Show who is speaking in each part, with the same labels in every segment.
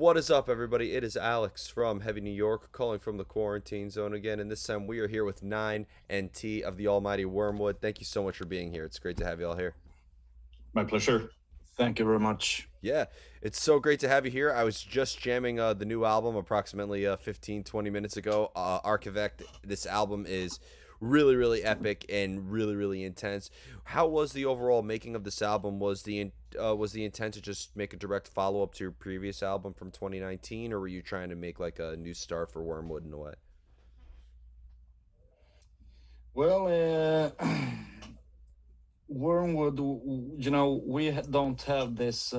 Speaker 1: What is up, everybody? It is Alex from Heavy New York, calling from the quarantine zone again. And this time we are here with 9 and T of the almighty Wormwood. Thank you so much for being here. It's great to have you all here.
Speaker 2: My pleasure.
Speaker 3: Thank you very much.
Speaker 1: Yeah, it's so great to have you here. I was just jamming the new album approximately 15, 20 minutes ago. Arkivet. This album is really, really epic and really, really intense. How was the overall making of this album? Was the intent to just make a direct follow up to your previous album from 2019, or were you trying to make like a new start for Wormwood in a way?
Speaker 3: Well, Wormwood, we don't have this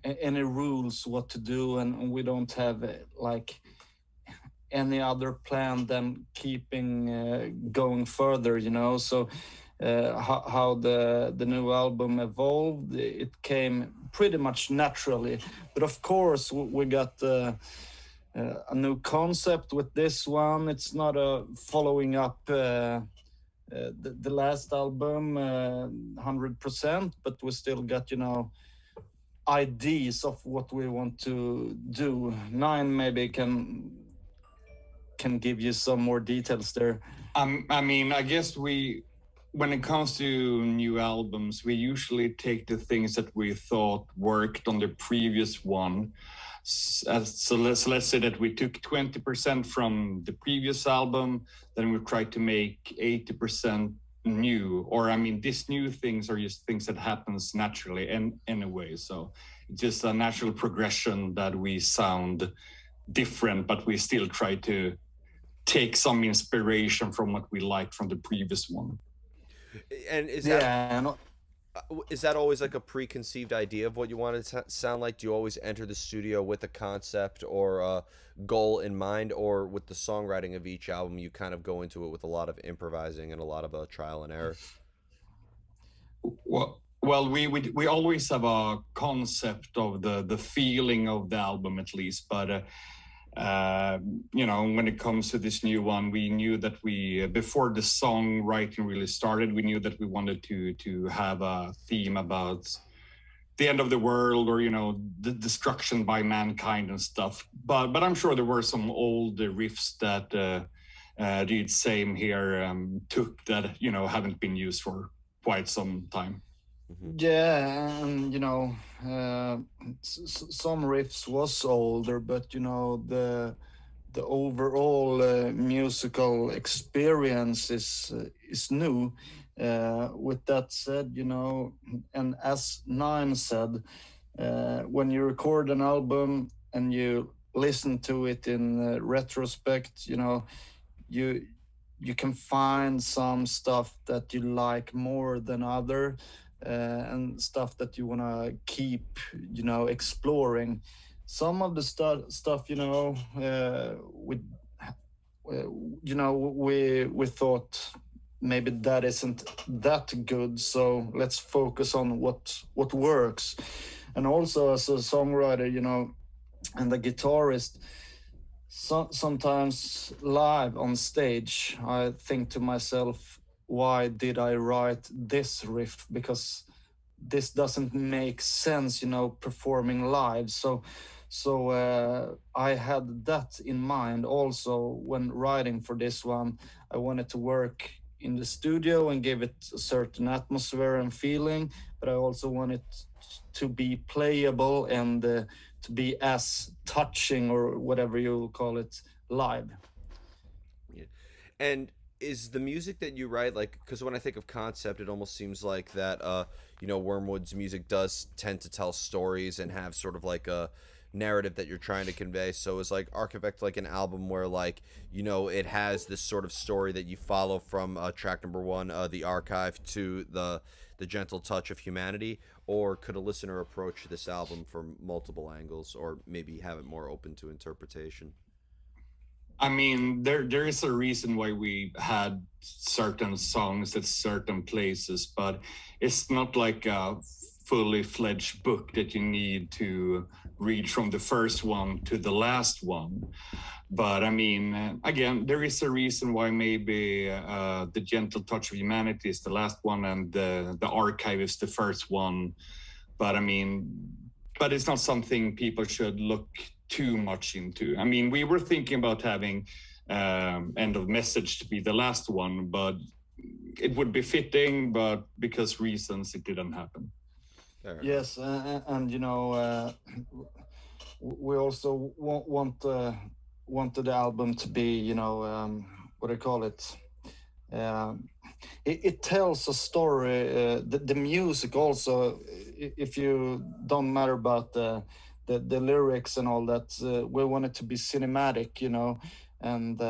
Speaker 3: any rules what to do, and we don't have like any other plan than keeping going further. So how the new album evolved, it came pretty much naturally. But of course, we got a new concept with this one. It's not a following up the last album 100%, but we still got ideas of what we want to do. Nine maybe can give you some more details there.
Speaker 2: I guess when it comes to new albums, we usually take the things that we thought worked on the previous one. So let's say that we took 20% from the previous album, then we tried to make 80% new. Or these new things are just things that happens naturally and anyway. So it's just a natural progression that we sound different, but we still try to take some inspiration from what we liked from the previous one.
Speaker 1: And is that always like a preconceived idea of what you want it to sound like? Do you always enter the studio with a concept or a goal in mind, or with the songwriting of each album, you kind of go into it with a lot of improvising and a lot of trial and error?
Speaker 2: Well, we always have a concept of the feeling of the album at least, but when it comes to this new one, we knew that before the songwriting really started, we knew that we wanted to have a theme about the end of the world, or the destruction by mankind and stuff. But I'm sure there were some old riffs that Reed Same here took that haven't been used for quite some time.
Speaker 3: Yeah, and some riffs was older, but the overall musical experience is new. With that said, and as Nine said, when you record an album and you listen to it in retrospect, you can find some stuff that you like more than other. And stuff that you want to keep, exploring. Some of the stuff, we thought maybe that isn't that good, so let's focus on what works. And also as a songwriter, and a guitarist, sometimes live on stage, I think to myself, why did I write this riff? Because this doesn't make sense, performing live. So I had that in mind also when writing for this one. I wanted to work in the studio and give it a certain atmosphere and feeling, but I also wanted to be playable and to be as touching, or whatever you call it, live.
Speaker 1: Yeah. And is the music that you write, like, because when I think of concept, it almost seems like that Wormwood's music does tend to tell stories and have sort of like a narrative that you're trying to convey. So is like Arkivet like an album where like it has this sort of story that you follow from track number 1, the archive, to the gentle touch of humanity? Or could a listener approach this album from multiple angles, or maybe have it more open to interpretation?
Speaker 2: There is a reason why we had certain songs at certain places, but it's not like a fully fledged book that you need to read from the first one to the last one. But again, there is a reason why maybe the Gentle Touch of Humanity is the last one and the Archive is the first one. But but it's not something people should look too much into. I mean, we were thinking about having End of Message to be the last one, but it would be fitting, but because reasons it didn't happen.
Speaker 3: Yes, and you know, we also wanted the album to be, you know, what do you call it? It tells a story. The music also, if you don't matter about the lyrics and all that, we want it to be cinematic, you know, and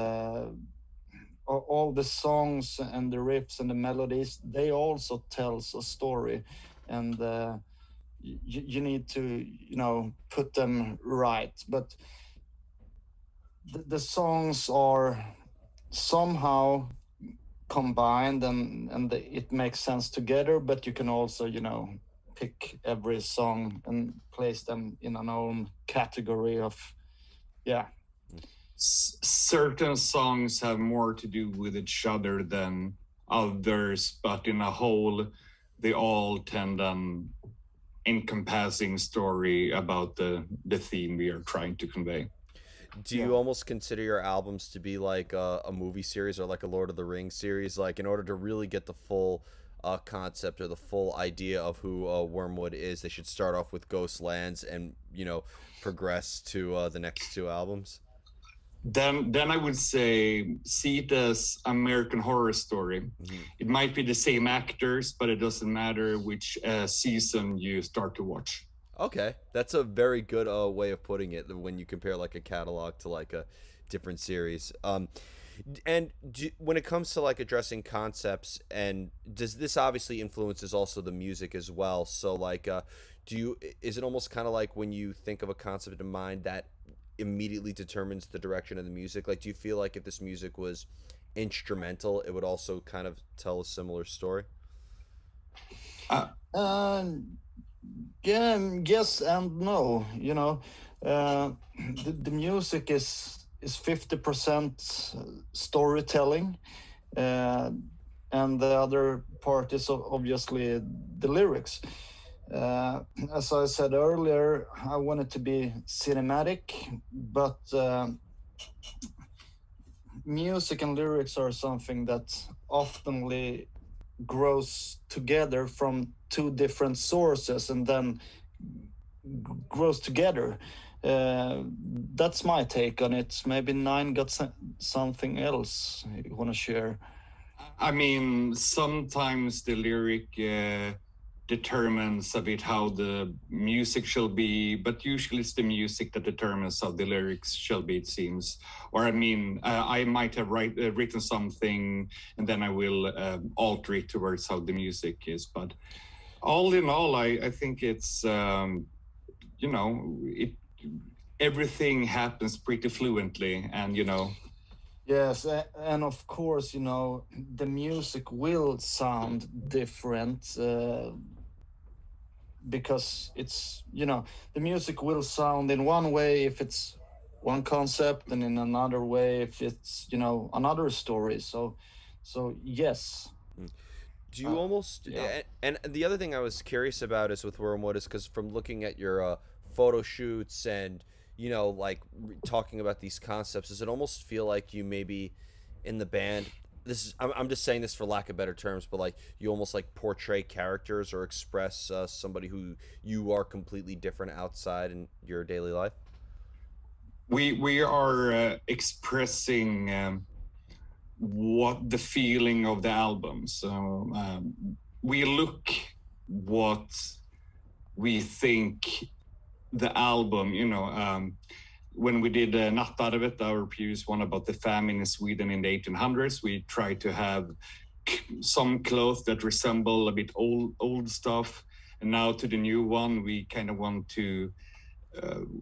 Speaker 3: all the songs and the riffs and the melodies, they also tells a story, and you need to, you know, put them right. But the songs are somehow combined, and it makes sense together, but you can also, you know, pick every song and place them in an own category of, yeah.
Speaker 2: Certain songs have more to do with each other than others, but in a whole, they all tend an encompassing story about the theme we are trying to convey.
Speaker 1: Do you almost consider your albums to be like a movie series or like a Lord of the Rings series? Like, in order to really get the full concept or the full idea of who Wormwood is, they should start off with Ghostlands and, you know, progress to the next two albums?
Speaker 2: Then I would say see it as American Horror Story. Mm-hmm. It might be the same actors, but it doesn't matter which season you start to watch.
Speaker 1: Okay, that's a very good way of putting it when you compare like a catalog to like a different series. And when it comes to like addressing concepts, and does this obviously influences also the music as well? So like, is it almost kind of like when you think of a concept in mind that immediately determines the direction of the music? Like, do you feel like if this music was instrumental, it would also kind of tell a similar story?
Speaker 3: Yeah, yes and no. You know, the music is 50% storytelling, and the other part is obviously the lyrics. As I said earlier, I want it to be cinematic, but music and lyrics are something that oftenly grows together from two different sources and then grows together. That's my take on it. Maybe Nine got something else you want to share.
Speaker 2: I mean, sometimes the lyric determines a bit how the music shall be, but usually it's the music that determines how the lyrics shall be, it seems. Or I mean, I might have written something and then I will alter it towards how the music is. But all in all, I think it's, you know, everything happens pretty fluently, and, you know.
Speaker 3: Yes, and of course, you know, the music will sound different because it's, you know, the music will sound in one way if it's one concept, and in another way if it's, you know, another story. So yes.
Speaker 1: Do you almost and the other thing I was curious about is with Wormwood is because from looking at your photo shoots and, you know, like talking about these concepts, does it almost feel like you maybe in the band, this is, I'm just saying this for lack of better terms, but like you almost like portray characters or express somebody who you are completely different outside in your daily life?
Speaker 2: We are expressing what the feeling of the album. So we look what we think the album, you know, when we did Arkivet, our previous one about the famine in Sweden in the 1800s, we tried to have some clothes that resemble a bit old stuff. And now to the new one, we kind of want to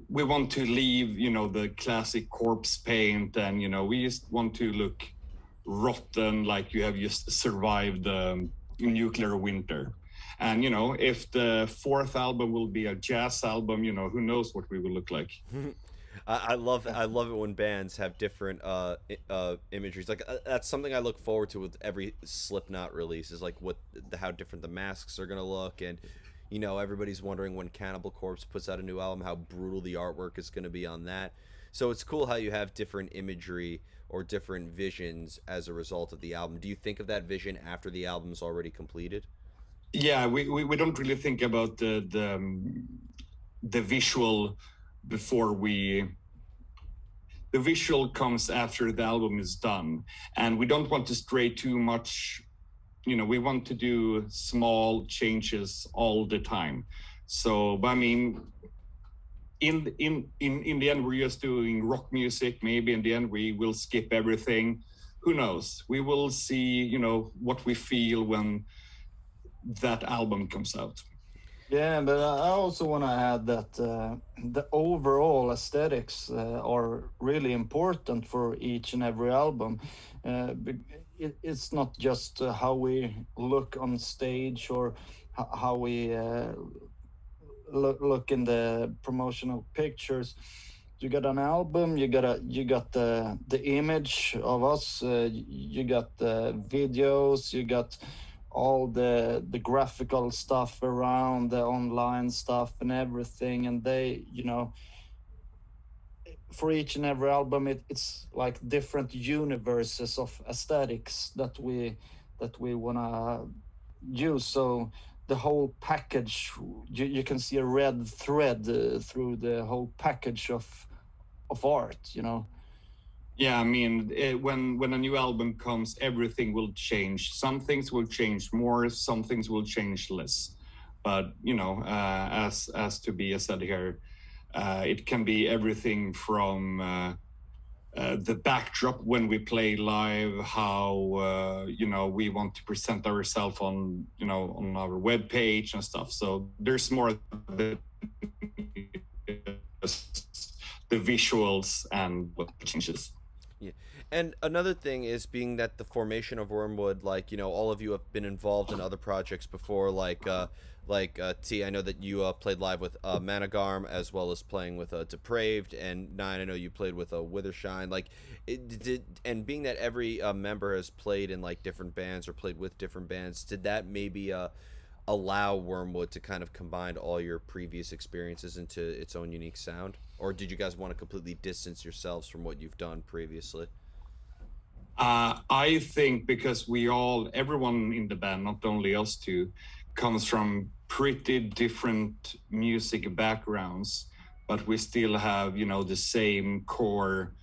Speaker 2: leave, you know, the classic corpse paint, and, you know, we just want to look rotten, like you have just survived the nuclear winter. And, you know, if the fourth album will be a jazz album, you know, who knows what we will look like.
Speaker 1: I love it when bands have different imageries. Like that's something I look forward to with every Slipknot release, is like how different the masks are gonna look, and You know, everybody's wondering when Cannibal Corpse puts out a new album how brutal the artwork is going to be on that. So it's cool how you have different imagery or different visions as a result of the album. Do you think of that vision after the album's already completed?
Speaker 2: Yeah, we don't really think about the visual before we the visual comes after the album is done, and we don't want to stray too much. You know, we want to do small changes all the time. So, but I mean, in the end, we're just doing rock music. Maybe in the end, we will skip everything. Who knows? We will see, you know, what we feel when that album comes out.
Speaker 3: Yeah, but I also want to add that the overall aesthetics are really important for each and every album. It's not just how we look on stage or how we look in the promotional pictures. You got an album, you got the image of us, you got the videos, you got all the graphical stuff around the online stuff and everything, and they, you know, for each and every album it's like different universes of aesthetics that we want to use. So the whole package, you can see a red thread through the whole package of art, you know.
Speaker 2: Yeah, I mean, when a new album comes, everything will change. Some things will change more, some things will change less. But you know, as Tobias said here, it can be everything from the backdrop when we play live, how you know, we want to present ourselves on, you know, on our web page and stuff. So there's more the visuals and what changes.
Speaker 1: Yeah. And another thing is being that the formation of Wormwood, like, you know, all of you have been involved in other projects before, T, I know that you played live with Managarm as well as playing with Depraved, and Nine, I know you played with Withershine. Like, and being that every member has played in like different bands or played with different bands, did that maybe allow Wormwood to kind of combine all your previous experiences into its own unique sound? Or did you guys want to completely distance yourselves from what you've done previously?
Speaker 2: I think because everyone in the band, not only us two, comes from pretty different music backgrounds, but we still have, you know, the same core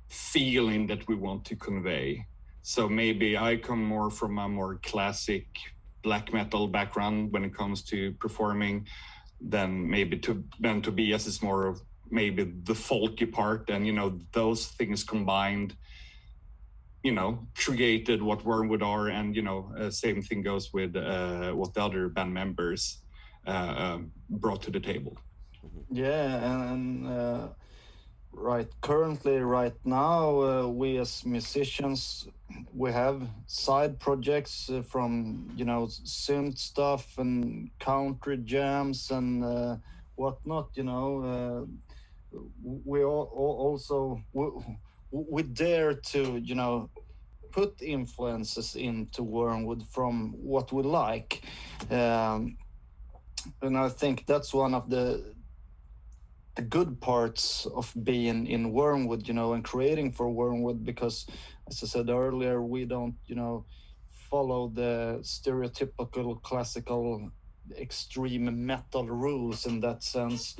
Speaker 2: feeling that we want to convey. So maybe I come more from a more classic black metal background when it comes to performing, than maybe Tobias is more of maybe the folky part, and you know, those things combined, you know, created what Wormwood are. And you know, same thing goes with what the other band members brought to the table.
Speaker 3: Yeah, and currently right now, we as musicians, we have side projects from, you know, synth stuff and country jams and whatnot, you know. We also we dare to, you know, put influences into Wormwood from what we like, and I think that's one of the good parts of being in Wormwood, you know, and creating for Wormwood, because as I said earlier, we don't, you know, follow the stereotypical classical extreme metal rules in that sense.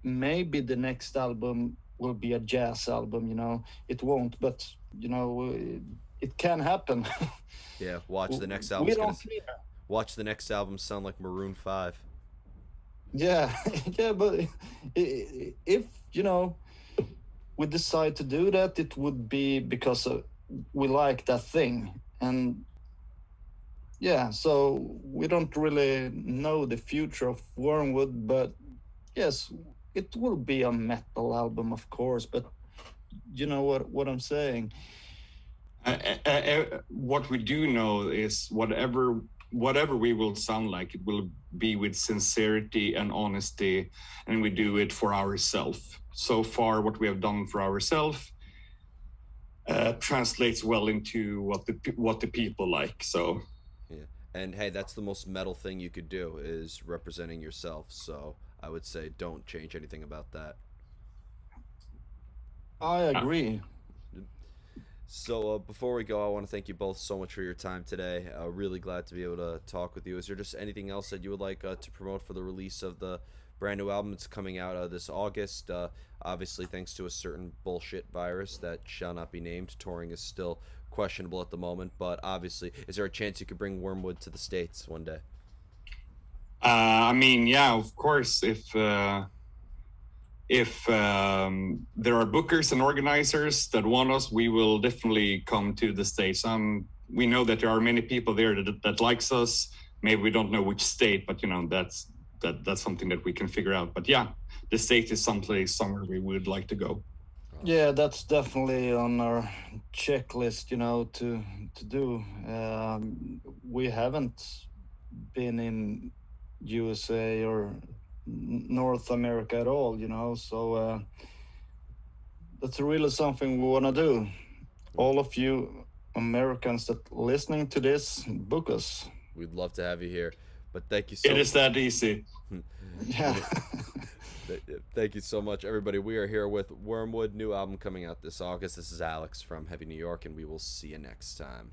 Speaker 3: Maybe the next album will be a jazz album, you know. It won't, but you know, it can happen.
Speaker 1: Yeah, watch the next
Speaker 3: We
Speaker 1: album.
Speaker 3: don't care.
Speaker 1: Watch the next album sound like Maroon 5.
Speaker 3: Yeah, yeah, but if, you know, we decide to do that, it would be because we like that thing. And yeah, so we don't really know the future of Wormwood, but yes, it will be a metal album, of course. But you know what I'm saying?
Speaker 2: What we do know is whatever we will sound like, it will be with sincerity and honesty, and we do it for ourselves. So far, what we have done for ourselves translates well into what the people like. So
Speaker 1: Yeah. And hey, that's the most metal thing you could do is representing yourself. So I would say don't change anything about that.
Speaker 3: I agree.
Speaker 1: So before we go, I want to thank you both so much for your time today. Really glad to be able to talk with you. Is there just anything else that you would like to promote for the release of the brand new album that's coming out this August? Obviously, thanks to a certain bullshit virus that shall not be named, touring is still questionable at the moment. But obviously, is there a chance you could bring Wormwood to the States one day?
Speaker 2: I mean, yeah, of course. If there are bookers and organizers that want us, we will definitely come to the States. We know that there are many people there that likes us. Maybe we don't know which state, but that's something that we can figure out. But yeah, the States is someplace somewhere we would like to go.
Speaker 3: Yeah, that's definitely on our checklist, to do. We haven't been in USA or North America at all, so that's really something we want to do. All of you Americans that listening to this, book us.
Speaker 1: We'd love to have you here, but thank you so
Speaker 2: much. It is that easy.
Speaker 3: Yeah.
Speaker 1: Thank you so much, everybody. We are here with Wormwood, new album coming out this August. This is Alex from Heavy New York, and we will see you next time.